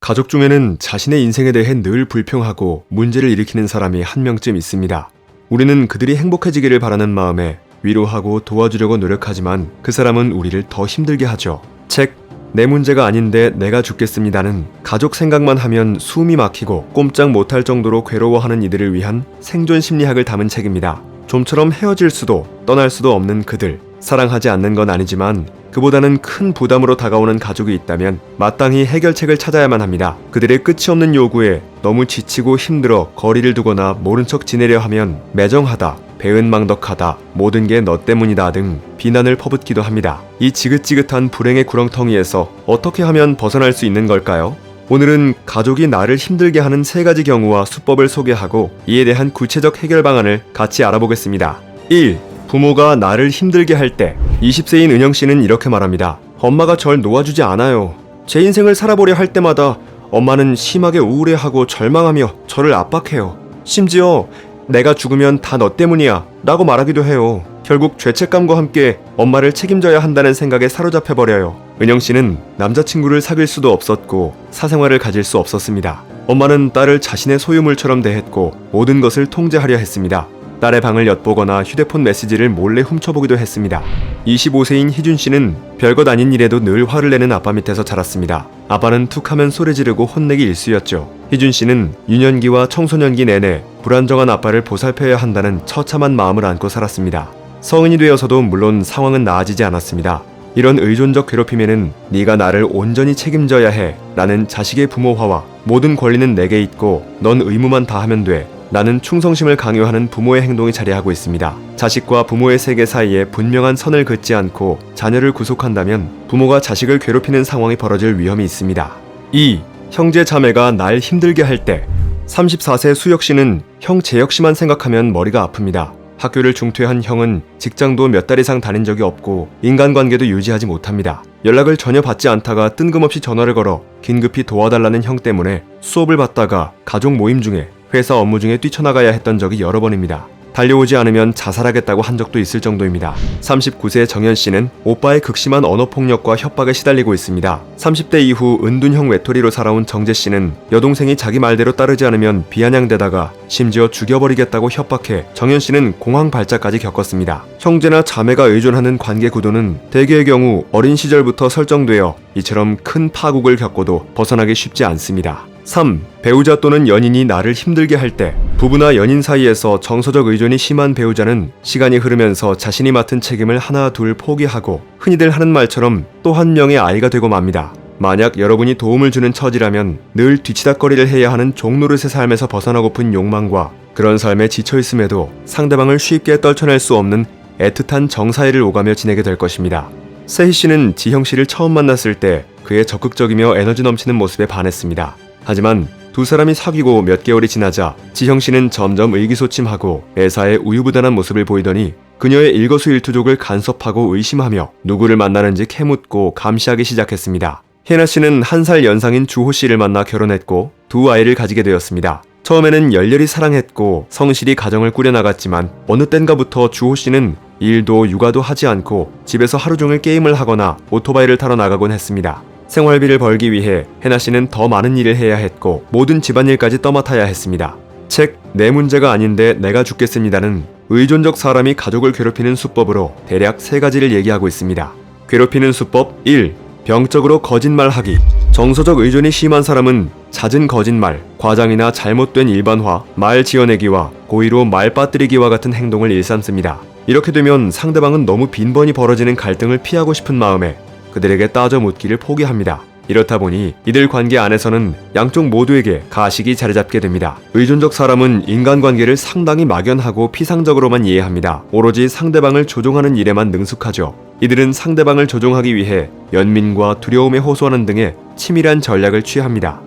가족 중에는 자신의 인생에 대해 늘 불평하고 문제를 일으키는 사람이 한 명쯤 있습니다. 우리는 그들이 행복해지기를 바라는 마음에 위로하고 도와주려고 노력하지만 그 사람은 우리를 더 힘들게 하죠. 책 내 문제가 아닌데 내가 죽겠습니다는 가족 생각만 하면 숨이 막히고 꼼짝 못할 정도로 괴로워하는 이들을 위한 생존 심리학을 담은 책입니다. 좀처럼 헤어질 수도 떠날 수도 없는 그들, 사랑하지 않는 건 아니지만 그보다는 큰 부담으로 다가오는 가족이 있다면 마땅히 해결책을 찾아야만 합니다. 그들의 끝이 없는 요구에 너무 지치고 힘들어 거리를 두거나 모른 척 지내려 하면 매정하다, 배은망덕하다, 모든 게 너 때문이다 등 비난을 퍼붓기도 합니다. 이 지긋지긋한 불행의 구렁텅이에서 어떻게 하면 벗어날 수 있는 걸까요? 오늘은 가족이 나를 힘들게 하는 3가지 경우와 수법을 소개하고 이에 대한 구체적 해결 방안을 같이 알아보겠습니다. 1. 부모가 나를 힘들게 할 때 20세인 은영씨는 이렇게 말합니다. 엄마가 절 놓아주지 않아요. 제 인생을 살아보려 할 때마다 엄마는 심하게 우울해하고 절망하며 저를 압박해요. 심지어 내가 죽으면 다 너 때문이야 라고 말하기도 해요. 결국 죄책감과 함께 엄마를 책임져야 한다는 생각에 사로잡혀버려요. 은영씨는 남자친구를 사귈 수도 없었고 사생활을 가질 수 없었습니다. 엄마는 딸을 자신의 소유물처럼 대했고 모든 것을 통제하려 했습니다. 딸의 방을 엿보거나 휴대폰 메시지를 몰래 훔쳐보기도 했습니다. 25세인 희준씨는 별것 아닌 일에도 늘 화를 내는 아빠 밑에서 자랐습니다. 아빠는 툭하면 소리 지르고 혼내기 일쑤였죠. 희준씨는 유년기와 청소년기 내내 불안정한 아빠를 보살펴야 한다는 처참한 마음을 안고 살았습니다. 성인이 되어서도 물론 상황은 나아지지 않았습니다. 이런 의존적 괴롭힘에는 네가 나를 온전히 책임져야 해 라는 자식의 부모화와 모든 권리는 내게 있고 넌 의무만 다하면 돼 나는 충성심을 강요하는 부모의 행동이 자리하고 있습니다. 자식과 부모의 세계 사이에 분명한 선을 긋지 않고 자녀를 구속한다면 부모가 자식을 괴롭히는 상황이 벌어질 위험이 있습니다. 2. 형제 자매가 날 힘들게 할 때 34세 수혁씨는 형 재혁씨만 생각하면 머리가 아픕니다. 학교를 중퇴한 형은 직장도 몇 달 이상 다닌 적이 없고 인간관계도 유지하지 못합니다. 연락을 전혀 받지 않다가 뜬금없이 전화를 걸어 긴급히 도와달라는 형 때문에 수업을 받다가 가족 모임 중에 회사 업무 중에 뛰쳐나가야 했던 적이 여러 번입니다. 달려오지 않으면 자살하겠다고 한 적도 있을 정도입니다. 39세 정현씨는 오빠의 극심한 언어폭력과 협박에 시달리고 있습니다. 30대 이후 은둔형 외톨이로 살아온 정재씨는 여동생이 자기 말대로 따르지 않으면 비아냥대다가 심지어 죽여버리겠다고 협박해 정현씨는 공황발작까지 겪었습니다. 형제나 자매가 의존하는 관계 구도는 대개의 경우 어린 시절부터 설정되어 이처럼 큰 파국을 겪고도 벗어나기 쉽지 않습니다. 3. 배우자 또는 연인이 나를 힘들게 할 때 부부나 연인 사이에서 정서적 의존이 심한 배우자는 시간이 흐르면서 자신이 맡은 책임을 하나 둘 포기하고 흔히들 하는 말처럼 또 한 명의 아이가 되고 맙니다. 만약 여러분이 도움을 주는 처지라면 늘 뒤치다꺼리를 해야 하는 종노릇의 삶에서 벗어나고픈 욕망과 그런 삶에 지쳐있음에도 상대방을 쉽게 떨쳐낼 수 없는 애틋한 정사이를 오가며 지내게 될 것입니다. 세희씨는 지형씨를 처음 만났을 때 그의 적극적이며 에너지 넘치는 모습에 반했습니다. 하지만 두 사람이 사귀고 몇 개월이 지나자 지형씨는 점점 의기소침하고 애사의 우유부단한 모습을 보이더니 그녀의 일거수일투족을 간섭하고 의심하며 누구를 만나는지 캐묻고 감시하기 시작했습니다. 혜나씨는 1살 연상인 주호씨를 만나 결혼했고 2 아이를 가지게 되었습니다. 처음에는 열렬히 사랑했고 성실히 가정을 꾸려나갔지만 어느 땐가부터 주호씨는 일도 육아도 하지 않고 집에서 하루 종일 게임을 하거나 오토바이를 타러 나가곤 했습니다. 생활비를 벌기 위해 혜나씨는 더 많은 일을 해야 했고 모든 집안일까지 떠맡아야 했습니다. 책 내 문제가 아닌데 내가 죽겠습니다는 의존적 사람이 가족을 괴롭히는 수법으로 대략 3가지를 얘기하고 있습니다. 괴롭히는 수법 1. 병적으로 거짓말하기. 정서적 의존이 심한 사람은 잦은 거짓말, 과장이나 잘못된 일반화, 말 지어내기와 고의로 말 빠뜨리기와 같은 행동을 일삼습니다. 이렇게 되면 상대방은 너무 빈번히 벌어지는 갈등을 피하고 싶은 마음에 그들에게 따져 묻기를 포기합니다. 이렇다 보니 이들 관계 안에서는 양쪽 모두에게 가식이 자리잡게 됩니다. 의존적 사람은 인간관계를 상당히 막연하고 피상적으로만 이해합니다. 오로지 상대방을 조종하는 일에만 능숙하죠. 이들은 상대방을 조종하기 위해 연민과 두려움에 호소하는 등의 치밀한 전략을 취합니다.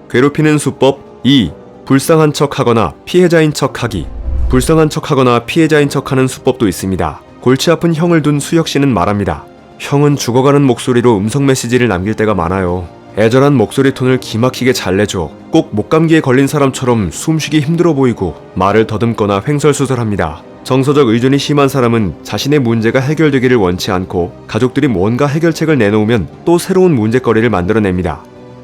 괴롭히는 수법 2. 불쌍한 척하거나 피해자인 척하기. 불쌍한 척하거나 피해자인 척하는 수법도 있습니다. 골치 아픈 형을 둔 수혁씨는 말합니다. 형은 죽어가는 목소리로 음성 메시지를 남길 때가 많아요. 애절한 목소리 톤을 기막히게 잘 내줘. 꼭 목감기에 걸린 사람처럼 숨쉬기 힘들어 보이고 말을 더듬거나 횡설수설합니다. 정서적 의존이 심한 사람은 자신의 문제가 해결되기를 원치 않고 가족들이 뭔가 해결책을 내놓으면 또 새로운 문제거리를 만들어냅니다.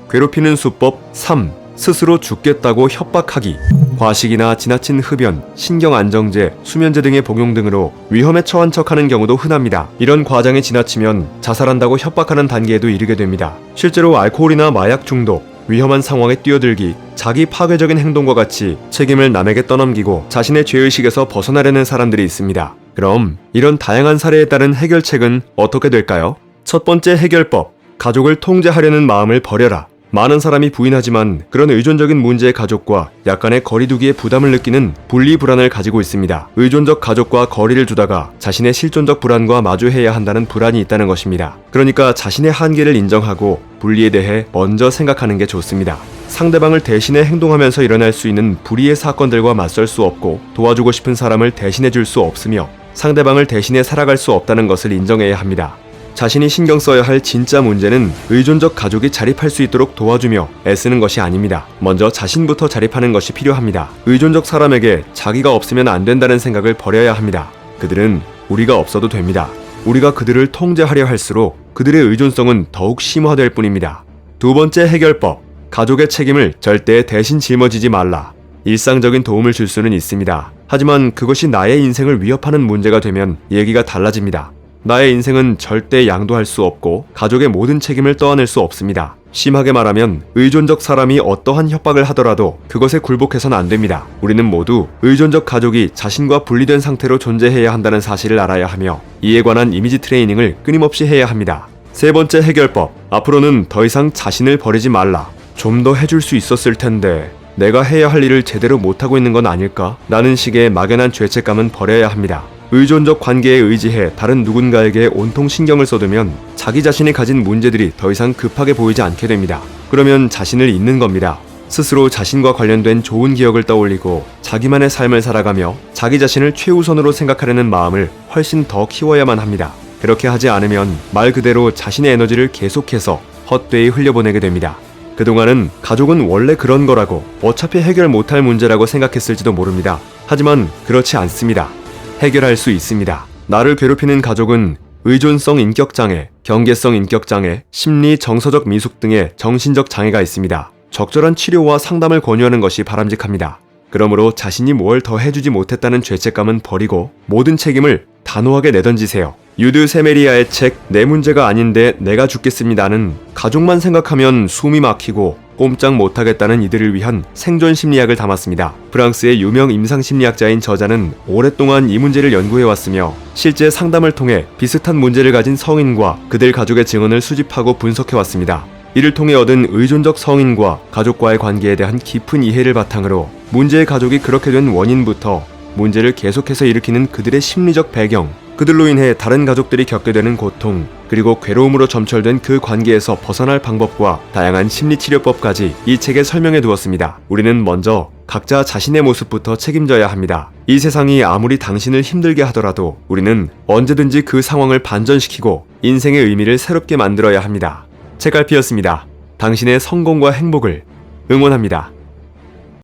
괴롭히는 수법 3. 스스로 죽겠다고 협박하기. 과식이나 지나친 흡연, 신경안정제, 수면제 등의 복용 등으로 위험에 처한 척하는 경우도 흔합니다. 이런 과정이 지나치면 자살한다고 협박하는 단계에도 이르게 됩니다. 실제로 알코올이나 마약 중독, 위험한 상황에 뛰어들기, 자기 파괴적인 행동과 같이 책임을 남에게 떠넘기고 자신의 죄의식에서 벗어나려는 사람들이 있습니다. 그럼 이런 다양한 사례에 따른 해결책은 어떻게 될까요? 첫 번째 해결법, 가족을 통제하려는 마음을 버려라. 많은 사람이 부인하지만 그런 의존적인 문제의 가족과 약간의 거리두기에 부담을 느끼는 분리불안을 가지고 있습니다. 의존적 가족과 거리를 두다가 자신의 실존적 불안과 마주해야 한다는 불안이 있다는 것입니다. 그러니까 자신의 한계를 인정하고 분리에 대해 먼저 생각하는 게 좋습니다. 상대방을 대신해 행동하면서 일어날 수 있는 불의의 사건들과 맞설 수 없고 도와주고 싶은 사람을 대신해 줄 수 없으며 상대방을 대신해 살아갈 수 없다는 것을 인정해야 합니다. 자신이 신경 써야 할 진짜 문제는 의존적 가족이 자립할 수 있도록 도와주며 애쓰는 것이 아닙니다. 먼저 자신부터 자립하는 것이 필요합니다. 의존적 사람에게 자기가 없으면 안 된다는 생각을 버려야 합니다. 그들은 우리가 없어도 됩니다. 우리가 그들을 통제하려 할수록 그들의 의존성은 더욱 심화될 뿐입니다. 두 번째 해결법, 가족의 책임을 절대 대신 짊어지지 말라. 일상적인 도움을 줄 수는 있습니다. 하지만 그것이 나의 인생을 위협하는 문제가 되면 얘기가 달라집니다. 나의 인생은 절대 양도할 수 없고 가족의 모든 책임을 떠안을 수 없습니다. 심하게 말하면 의존적 사람이 어떠한 협박을 하더라도 그것에 굴복해서는 안 됩니다. 우리는 모두 의존적 가족이 자신과 분리된 상태로 존재해야 한다는 사실을 알아야 하며 이에 관한 이미지 트레이닝을 끊임없이 해야 합니다. 세 번째 해결법, 앞으로는 더 이상 자신을 버리지 말라. 좀 더 해줄 수 있었을 텐데 내가 해야 할 일을 제대로 못하고 있는 건 아닐까? 라는 식의 막연한 죄책감은 버려야 합니다. 의존적 관계에 의지해 다른 누군가에게 온통 신경을 쏟으면 자기 자신이 가진 문제들이 더 이상 급하게 보이지 않게 됩니다. 그러면 자신을 잊는 겁니다. 스스로 자신과 관련된 좋은 기억을 떠올리고 자기만의 삶을 살아가며 자기 자신을 최우선으로 생각하려는 마음을 훨씬 더 키워야만 합니다. 그렇게 하지 않으면 말 그대로 자신의 에너지를 계속해서 헛되이 흘려보내게 됩니다. 그동안은 가족은 원래 그런 거라고 어차피 해결 못할 문제라고 생각했을지도 모릅니다. 하지만 그렇지 않습니다. 해결할 수 있습니다. 나를 괴롭히는 가족은 의존성 인격장애, 경계성 인격장애, 심리 정서적 미숙 등의 정신적 장애가 있습니다. 적절한 치료와 상담을 권유하는 것이 바람직합니다. 그러므로 자신이 뭘 더 해주지 못했다는 죄책감은 버리고 모든 책임을 단호하게 내던지세요. 유드 세메리아의 책 내 문제가 아닌데 내가 죽겠습니다는 가족만 생각하면 숨이 막히고 꼼짝 못하겠다는 이들을 위한 생존 심리학을 담았습니다. 프랑스의 유명 임상심리학자인 저자는 오랫동안 이 문제를 연구해왔으며 실제 상담을 통해 비슷한 문제를 가진 성인과 그들 가족의 증언을 수집하고 분석해왔습니다. 이를 통해 얻은 의존적 성인과 가족과의 관계에 대한 깊은 이해를 바탕으로 문제의 가족이 그렇게 된 원인부터 문제를 계속해서 일으키는 그들의 심리적 배경, 그들로 인해 다른 가족들이 겪게 되는 고통, 그리고 괴로움으로 점철된 그 관계에서 벗어날 방법과 다양한 심리치료법까지 이 책에 설명해 두었습니다. 우리는 먼저 각자 자신의 모습부터 책임져야 합니다. 이 세상이 아무리 당신을 힘들게 하더라도 우리는 언제든지 그 상황을 반전시키고 인생의 의미를 새롭게 만들어야 합니다. 책갈피였습니다. 당신의 성공과 행복을 응원합니다.